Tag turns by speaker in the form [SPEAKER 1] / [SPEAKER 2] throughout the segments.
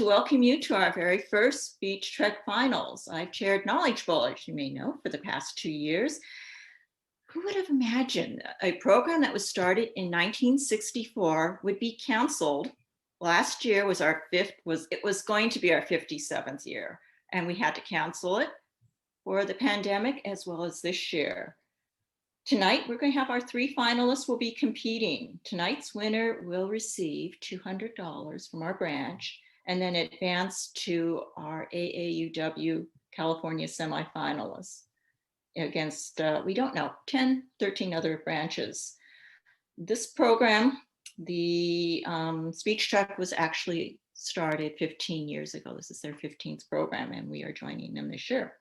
[SPEAKER 1] to welcome you to our very first Speech Trek Finals. I've chaired Knowledge Bowl, as you may know, for the past 2 years. Who would have imagined a program that was started in 1964 would be canceled? Last year was it was going to be our 57th year, and we had to cancel it for the pandemic as well as this year. Tonight, we're going to have our 3 finalists will be competing. Tonight's winner will receive $200 from our branch and then advance to our AAUW California semifinalists against, we don't know, 10, 13 other branches. This program, the Speech Trek, was actually started 15 years ago. This is their 15th program, and we are joining them this year.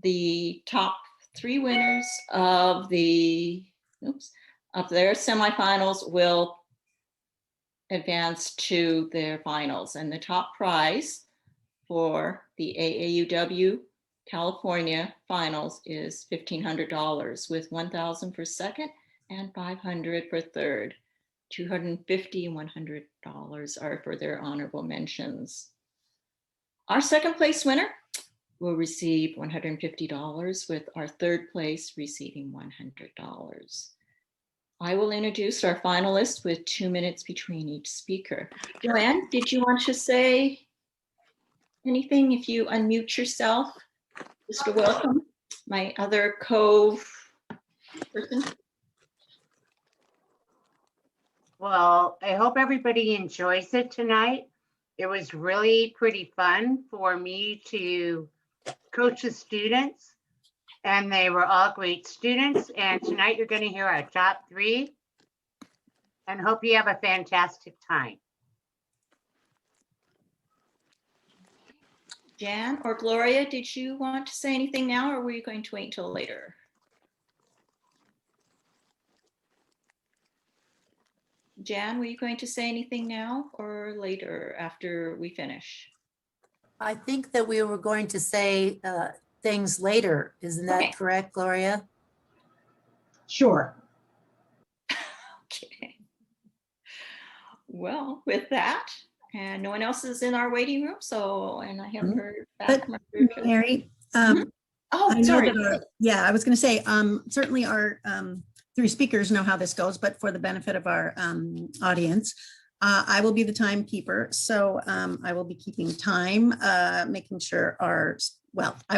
[SPEAKER 1] The top 3 winners of their semifinals will advance to their finals, and the top prize for the AAUW California finals is $1,500, with $1,000 for second and $500 for third. $250 and $100 are for their honorable mentions. Our second place winner will receive $150, with our third place receiving $100. I will introduce our finalists with 2 minutes between each speaker. Joanne, did you want to say anything? If you unmute yourself, Mr. Welcome, my other co-person.
[SPEAKER 2] Well, I hope everybody enjoys it tonight. It was really pretty fun for me to coach the students, and they were all great students. And tonight you're going to hear our top 3, and hope you have a fantastic time.
[SPEAKER 1] Jan or Gloria, did you want to say anything now, or were you going to wait until later? Jan, were you going to say anything now or later after we finish?
[SPEAKER 3] I think that we were going to say things later. Isn't that
[SPEAKER 1] Okay.
[SPEAKER 3] correct, Gloria?
[SPEAKER 4] Sure.
[SPEAKER 1] Okay. Well, with that, and no one else is in our waiting room, so, and I haven't heard back
[SPEAKER 4] But
[SPEAKER 1] from our group.
[SPEAKER 4] Mary,
[SPEAKER 1] Oh,
[SPEAKER 4] I know
[SPEAKER 1] sorry.
[SPEAKER 4] that yeah, I was going to say, certainly our 3 speakers know how this goes, but for the benefit of our audience, I will be the timekeeper. So I will be keeping time, making sure I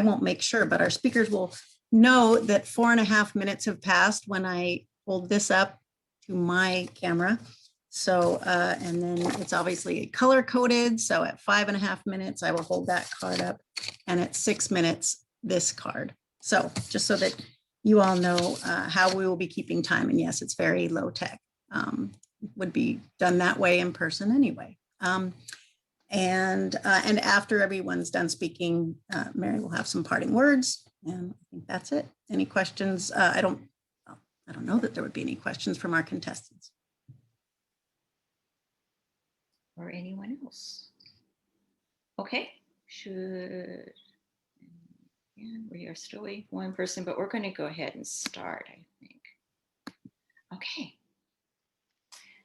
[SPEAKER 4] won't make sure, but our speakers will know that 4.5 minutes have passed when I hold this up to my camera. So, and then it's obviously color coded. So at 5.5 minutes, I will hold that card up, and at 6 minutes, this card. So just so that you all know how we will be keeping time. And yes, it's very low tech. Would be done that way in person anyway. And after everyone's done speaking, Mary will have some parting words, and I think that's it. Any questions? I don't know that there would be any questions from our contestants.
[SPEAKER 1] Or anyone else? Okay, and we are still waiting for one person, but we're going to go ahead and start, I think. Okay.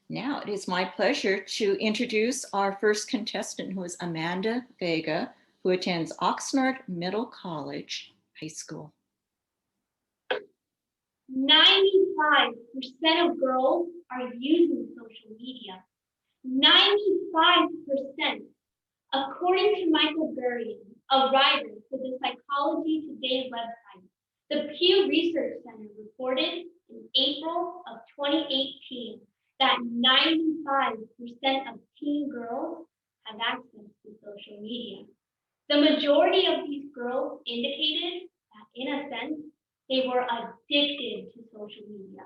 [SPEAKER 1] Now it is my pleasure to introduce our first contestant, who is Amanda Vega, who attends Oxnard Middle College High School.
[SPEAKER 5] 95% of girls are using social media. 95%. According to Michael Gurian, a writer for the Psychology Today website, the Pew Research Center reported in April of 2018 that 95% of teen girls have access to social media. The majority of these girls indicated that, in a sense, they were addicted to social media.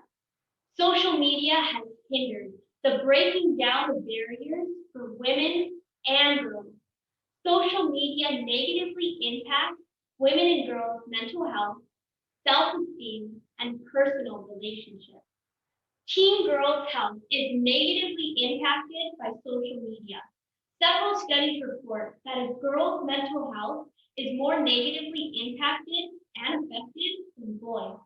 [SPEAKER 5] Social media has hindered the breaking down of barriers for women and girls. Social media negatively impacts women and girls' mental health, self-esteem, and personal relationships. Teen girls' health is negatively impacted by social media. Several studies report that a girl's mental health is more negatively impacted and affected than boys.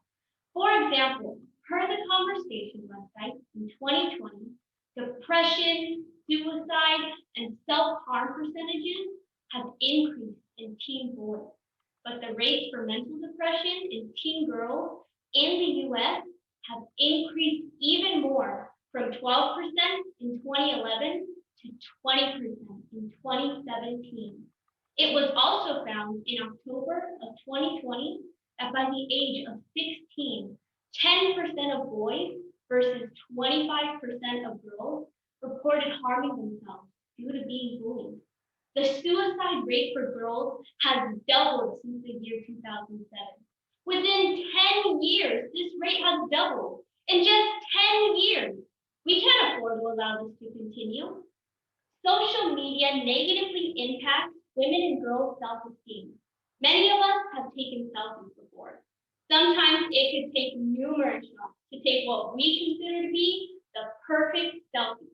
[SPEAKER 5] For example, per the Conversation website in 2020, depression, suicide, and self-harm percentages have increased in teen boys, but the rates for mental depression in teen girls in the US have increased even more from 12% in 2011 to 20% in 2017. It was also found in October of 2020 that by the age of 16, 10% of boys versus 25% of girls reported harming themselves due to being bullied. The suicide rate for girls has doubled since the year 2007. Within 10 years, this rate has doubled. In just 10 years, we can't afford to allow this to continue. Social media negatively impacts women and girls' self-esteem. Many of us have taken selfies before. Sometimes it could take numerous shots to take what we consider to be the perfect selfie.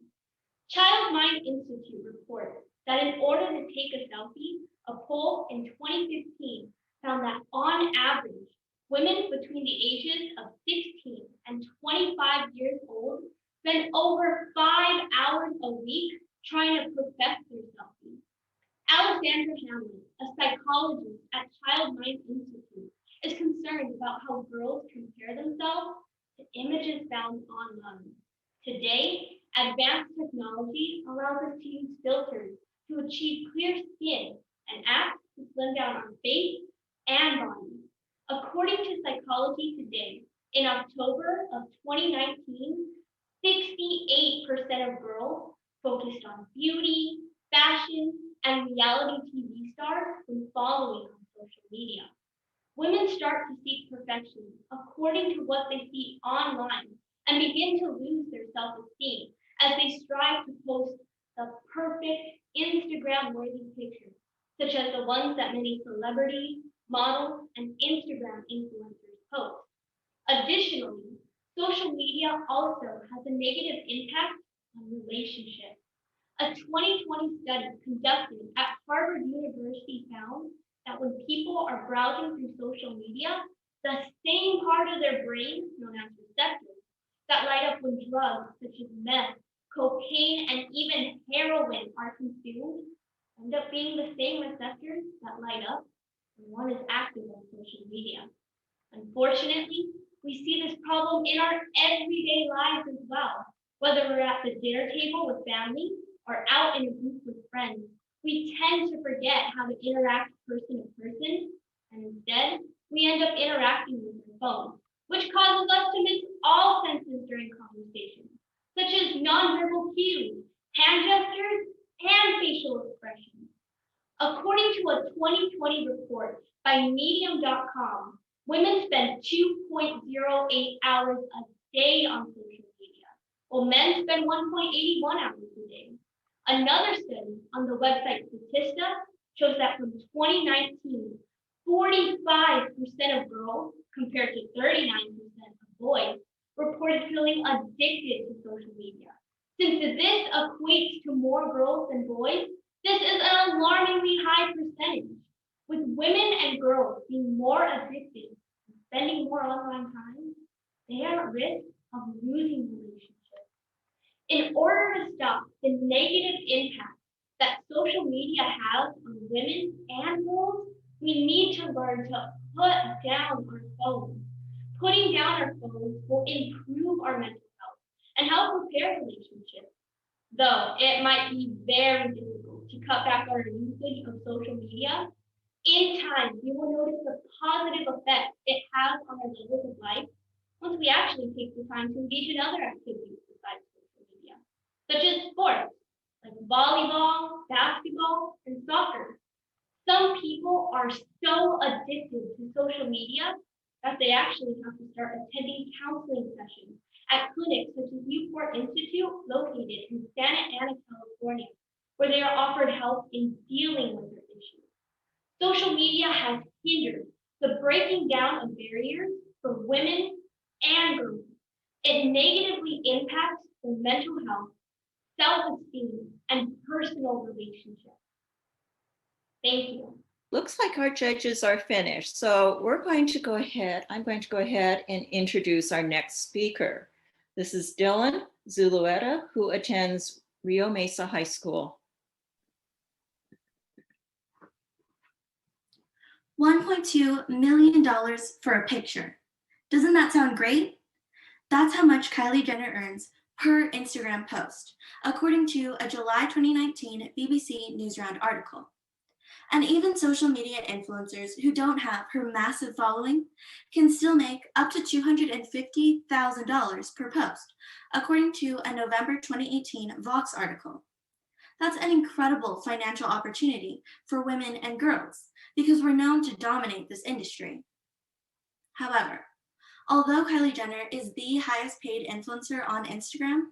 [SPEAKER 5] Child Mind Institute reports that in order to take a selfie, a poll in 2015 found that on average, women between the ages of 16 and 25 years old spend over 5 hours a week trying to perfect their selfie. Alexandra Hamlin, a psychologist at Child Mind Institute, is concerned about how girls compare themselves to images found online. Today, advanced technology allows us to use filters to achieve clear skin and apps to slim down our face and body. According to Psychology Today, in October of 2019, 68% of girls focused on beauty, fashion, and reality TV stars when following on social media. Women start to seek perfection according to what they see online and begin to lose their self-esteem as they strive to post the perfect Instagram-worthy pictures, such as the ones that many celebrities, models, and Instagram influencers post. Additionally, social media also has a negative impact on relationships. A 2020 study conducted at Harvard University found that when people are browsing through social media, the same part of their brain, known as receptors, that light up when drugs such as meth, cocaine, and even heroin are consumed, end up being the same receptors that light up when one is active on social media. Unfortunately, we see this problem in our everyday lives as well. Whether we're at the dinner table with family or out in a group with friends, we tend to forget how to interact person to person, and instead, we end up interacting with our phones, which causes us to miss all senses during conversations, such as nonverbal cues, hand gestures, and facial expressions. According to a 2020 report by Medium.com, women spend 2.08 hours a day on social media, while men spend 1.81 hours a day. Another study on the website Statista shows that from 2019, 45% of girls, compared to 39% of boys, reported feeling addicted to social media. Since this equates to more girls than boys, this is an alarmingly high percentage. With women and girls being more addicted and spending more online time, they are at risk of losing relationships. In order to stop the negative impact that social media has on women and girls, we need to learn to put down our phones. Putting down our phones will improve our mental health and help repair relationships. Though it might be very difficult to cut back our usage of social media, in time, we will notice the positive effects it has on our levels of life once we actually take the time to engage in other activities besides social media, such as sports, like volleyball, basketball, and soccer. Some people are so addicted to social media that they actually have to start attending counseling sessions at clinics such as Newport Institute, located in Santa Ana, California, where they are offered help in dealing with their issues. Social media has hindered the breaking down of barriers for women and girls. It negatively impacts their mental health, self-esteem, and personal relationships. Thank you.
[SPEAKER 1] Looks like our judges are finished. So I'm going to go ahead and introduce our next speaker. This is Dylan Zulueta, who attends Rio Mesa High School.
[SPEAKER 6] $1.2 million for a picture. Doesn't that sound great? That's how much Kylie Jenner earns per Instagram post, according to a July 2019 BBC Newsround article. And even social media influencers who don't have her massive following can still make up to $250,000 per post, according to a November 2018 Vox article. That's an incredible financial opportunity for women and girls because we're known to dominate this industry. However, although Kylie Jenner is the highest paid influencer on Instagram,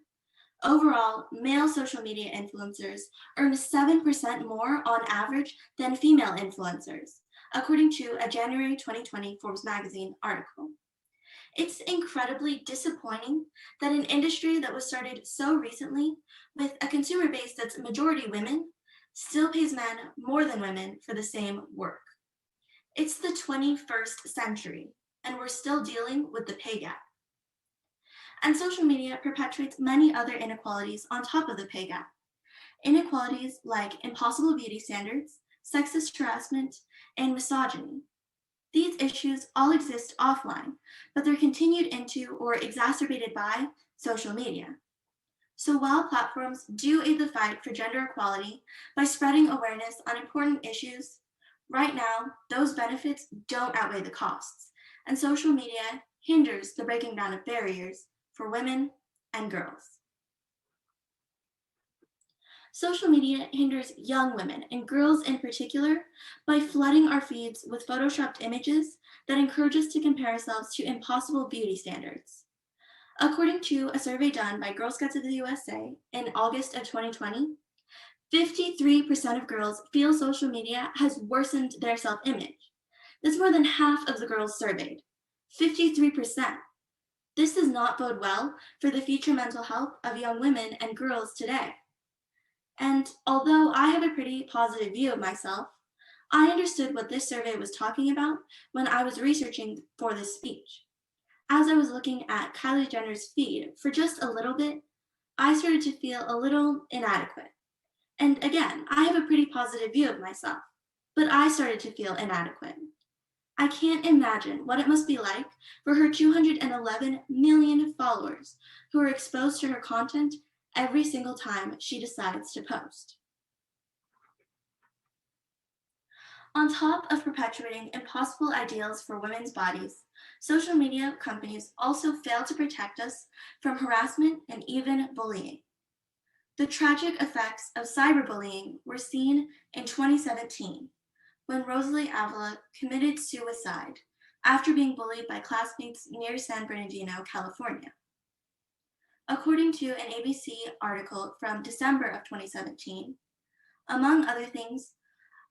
[SPEAKER 6] overall, male social media influencers earn 7% more on average than female influencers, according to a January 2020 Forbes magazine article. It's incredibly disappointing that an industry that was started so recently with a consumer base that's majority women still pays men more than women for the same work. It's the 21st century, and we're still dealing with the pay gap. And social media perpetuates many other inequalities on top of the pay gap. Inequalities like impossible beauty standards, sexist harassment, and misogyny. These issues all exist offline, but they're continued into or exacerbated by social media. So while platforms do aid the fight for gender equality by spreading awareness on important issues, right now, those benefits don't outweigh the costs, and social media hinders the breaking down of barriers for women and girls. Social media hinders young women and girls in particular by flooding our feeds with photoshopped images that encourage us to compare ourselves to impossible beauty standards. According to a survey done by Girl Scouts of the USA in August of 2020, 53% of girls feel social media has worsened their self-image. That's more than half of the girls surveyed, 53%. This does not bode well for the future mental health of young women and girls today. And although I have a pretty positive view of myself, I understood what this survey was talking about when I was researching for this speech. As I was looking at Kylie Jenner's feed for just a little bit, I started to feel a little inadequate. And again, I have a pretty positive view of myself, but I started to feel inadequate. I can't imagine what it must be like for her 211 million followers who are exposed to her content every single time she decides to post. On top of perpetuating impossible ideals for women's bodies, social media companies also fail to protect us from harassment and even bullying. The tragic effects of cyberbullying were seen in 2017 when Rosalie Avila committed suicide after being bullied by classmates near San Bernardino, California. According to an ABC article from December of 2017, among other things,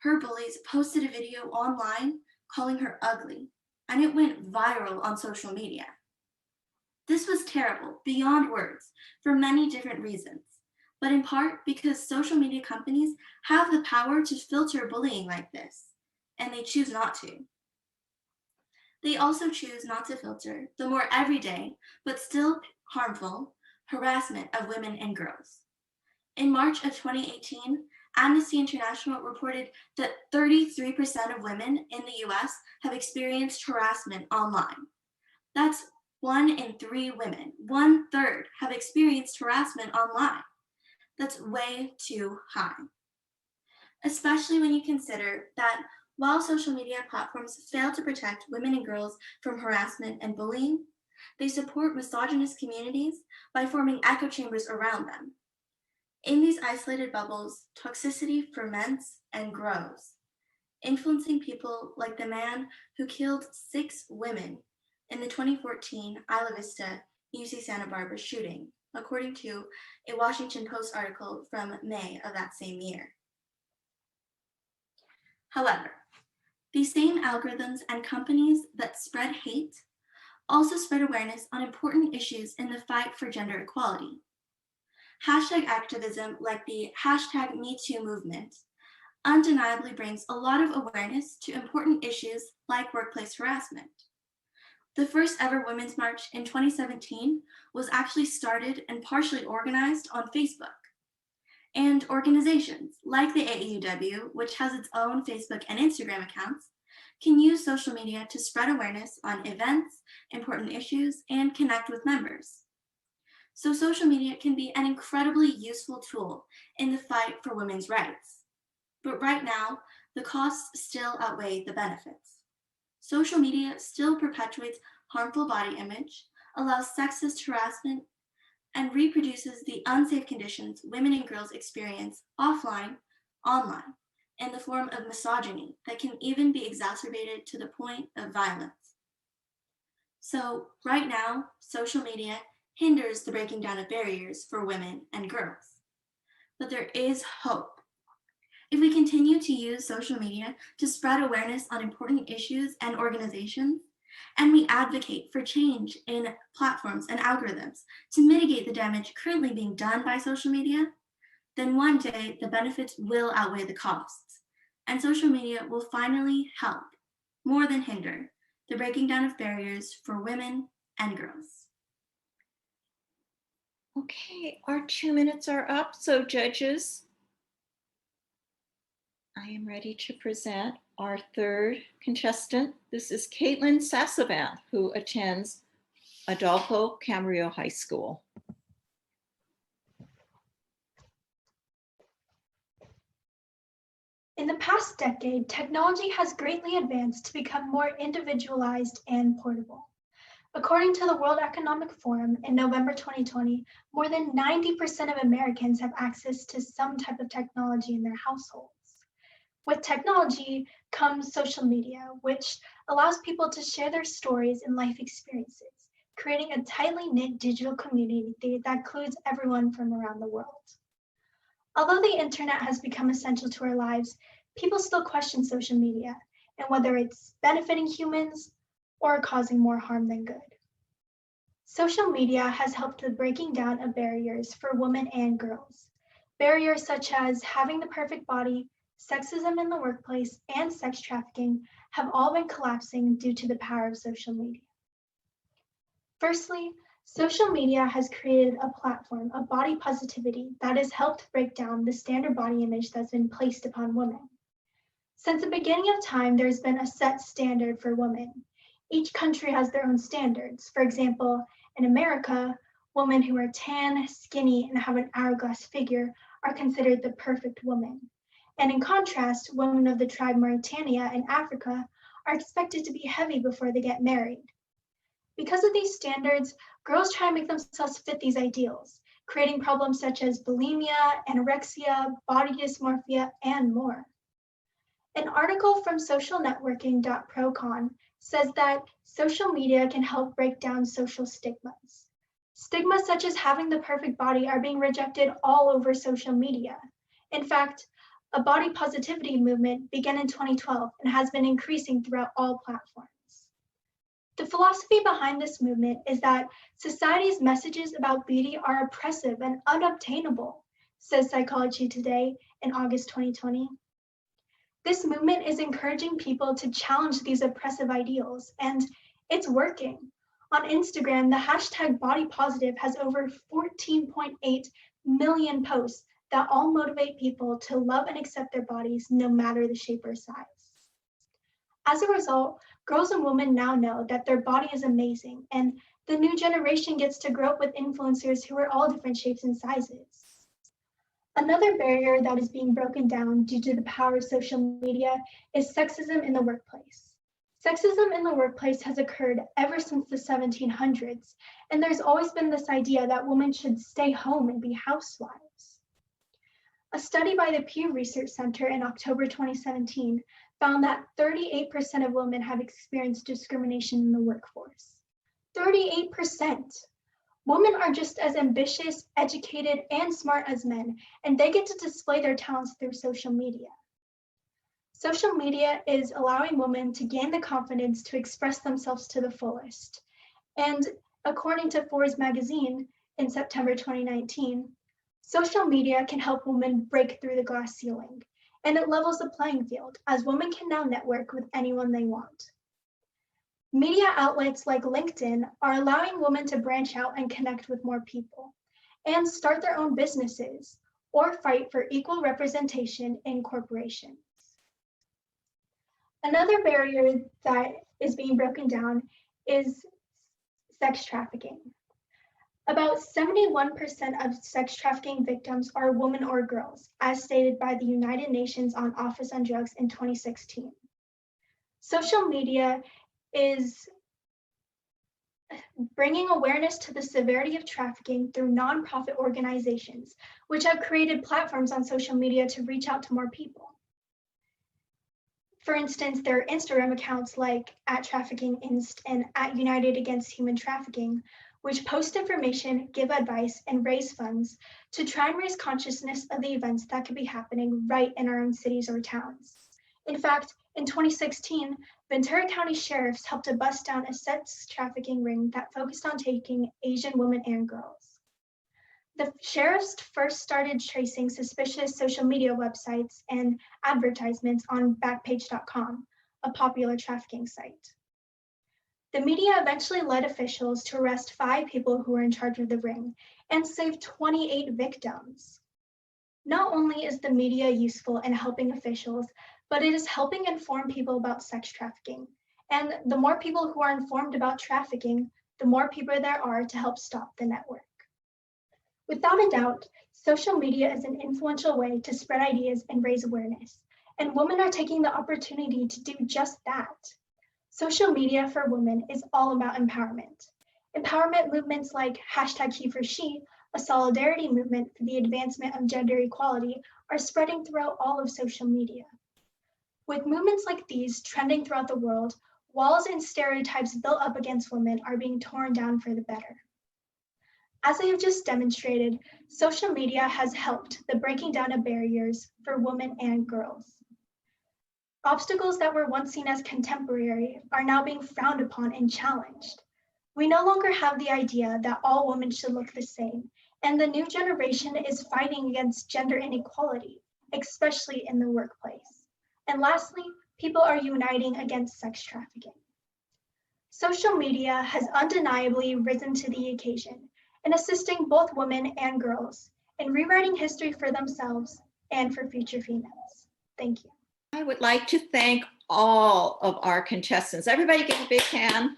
[SPEAKER 6] her bullies posted a video online calling her ugly, and it went viral on social media. This was terrible, beyond words, for many different reasons, but in part because social media companies have the power to filter bullying like this, and they choose not to. They also choose not to filter the more everyday, but still harmful, harassment of women and girls. In March of 2018, Amnesty International reported that 33% of women in the US have experienced harassment online. That's 1 in 3 women, 1/3 have experienced harassment online. That's way too high. Especially when you consider that while social media platforms fail to protect women and girls from harassment and bullying, they support misogynist communities by forming echo chambers around them. In these isolated bubbles, toxicity ferments and grows, influencing people like the man who killed 6 women in the 2014 Isla Vista, UC Santa Barbara shooting, according to a Washington Post article from May of that same year. However, these same algorithms and companies that spread hate also spread awareness on important issues in the fight for gender equality. Hashtag activism like the hashtag #MeToo movement undeniably brings a lot of awareness to important issues like workplace harassment. The first ever Women's March in 2017 was actually started and partially organized on Facebook. And organizations like the AAUW, which has its own Facebook and Instagram accounts, can use social media to spread awareness on events, important issues, and connect with members. So social media can be an incredibly useful tool in the fight for women's rights. But right now, the costs still outweigh the benefits. Social media still perpetuates harmful body image, allows sexist harassment, and reproduces the unsafe conditions women and girls experience offline, online, in the form of misogyny that can even be exacerbated to the point of violence. So right now, social media hinders the breaking down of barriers for women and girls. But there is hope. If we continue to use social media to spread awareness on important issues and organizations, and we advocate for change in platforms and algorithms to mitigate the damage currently being done by social media, then one day the benefits will outweigh the costs, and social media will finally help, more than hinder, the breaking down of barriers for women and girls.
[SPEAKER 1] Okay, our 2 minutes are up. So judges, I am ready to present our third contestant. This is Caitlin Sassavan, who attends Adolfo Camarillo High School.
[SPEAKER 7] In the past decade, technology has greatly advanced to become more individualized and portable. According to the World Economic Forum in November 2020, more than 90% of Americans have access to some type of technology in their households. With technology comes social media, which allows people to share their stories and life experiences, creating a tightly knit digital community that includes everyone from around the world. Although the internet has become essential to our lives, people still question social media and whether it's benefiting humans or causing more harm than good. Social media has helped the breaking down of barriers for women and girls. Barriers such as having the perfect body, sexism in the workplace, and sex trafficking have all been collapsing due to the power of social media. Firstly, social media has created a platform of body positivity that has helped break down the standard body image that's been placed upon women. Since the beginning of time, there's been a set standard for women. Each country has their own standards. For example, in America, women who are tan, skinny, and have an hourglass figure are considered the perfect woman. And in contrast, women of the tribe Mauritania in Africa are expected to be heavy before they get married. Because of these standards, girls try to make themselves fit these ideals, creating problems such as bulimia, anorexia, body dysmorphia, and more. An article from socialnetworking.procon says that social media can help break down social stigmas. Stigmas such as having the perfect body are being rejected all over social media. In fact, a body positivity movement began in 2012 and has been increasing throughout all platforms. The philosophy behind this movement is that society's messages about beauty are oppressive and unobtainable, says Psychology Today in August 2020. This movement is encouraging people to challenge these oppressive ideals, and it's working. On Instagram, the hashtag bodypositive has over 14.8 million posts that all motivate people to love and accept their bodies no matter the shape or size. As a result, girls and women now know that their body is amazing, and the new generation gets to grow up with influencers who are all different shapes and sizes. Another barrier that is being broken down due to the power of social media is sexism in the workplace. Sexism in the workplace has occurred ever since the 1700s, and there's always been this idea that women should stay home and be housewives. A study by the Pew Research Center in October 2017 found that 38% of women have experienced discrimination in the workforce. 38%. Women are just as ambitious, educated, and smart as men, and they get to display their talents through social media. Social media is allowing women to gain the confidence to express themselves to the fullest. And according to Forbes magazine in September 2019, social media can help women break through the glass ceiling, and it levels the playing field as women can now network with anyone they want. Media outlets like LinkedIn are allowing women to branch out and connect with more people and start their own businesses or fight for equal representation in corporations. Another barrier that is being broken down is sex trafficking. About 71% of sex trafficking victims are women or girls, as stated by the United Nations on Office on Drugs in 2016. Social media is bringing awareness to the severity of trafficking through nonprofit organizations, which have created platforms on social media to reach out to more people. For instance, there are Instagram accounts like @TraffickingInst and @United Against Human Trafficking, which post information, give advice, and raise funds to try and raise consciousness of the events that could be happening right in our own cities or towns. In fact, in 2016, Ventura County sheriffs helped to bust down a sex trafficking ring that focused on taking Asian women and girls. The sheriffs first started tracing suspicious social media websites and advertisements on Backpage.com, a popular trafficking site. The media eventually led officials to arrest 5 people who were in charge of the ring and save 28 victims. Not only is the media useful in helping officials, but it is helping inform people about sex trafficking. And the more people who are informed about trafficking, the more people there are to help stop the network. Without a doubt, social media is an influential way to spread ideas and raise awareness, and women are taking the opportunity to do just that. Social media for women is all about empowerment. Empowerment movements like #HeForShe, a solidarity movement for the advancement of gender equality, are spreading throughout all of social media. With movements like these trending throughout the world, walls and stereotypes built up against women are being torn down for the better. As I have just demonstrated, social media has helped the breaking down of barriers for women and girls. Obstacles that were once seen as contemporary are now being frowned upon and challenged. We no longer have the idea that all women should look the same, and the new generation is fighting against gender inequality, especially in the workplace. And lastly, people are uniting against sex trafficking. Social media has undeniably risen to the occasion in assisting both women and girls in rewriting history for themselves and for future females. Thank you.
[SPEAKER 1] I would like to thank all of our contestants. Everybody give a big hand.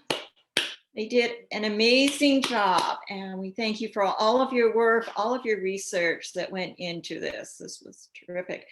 [SPEAKER 1] They did an amazing job, and we thank you for all of your work, all of your research that went into this. This was terrific.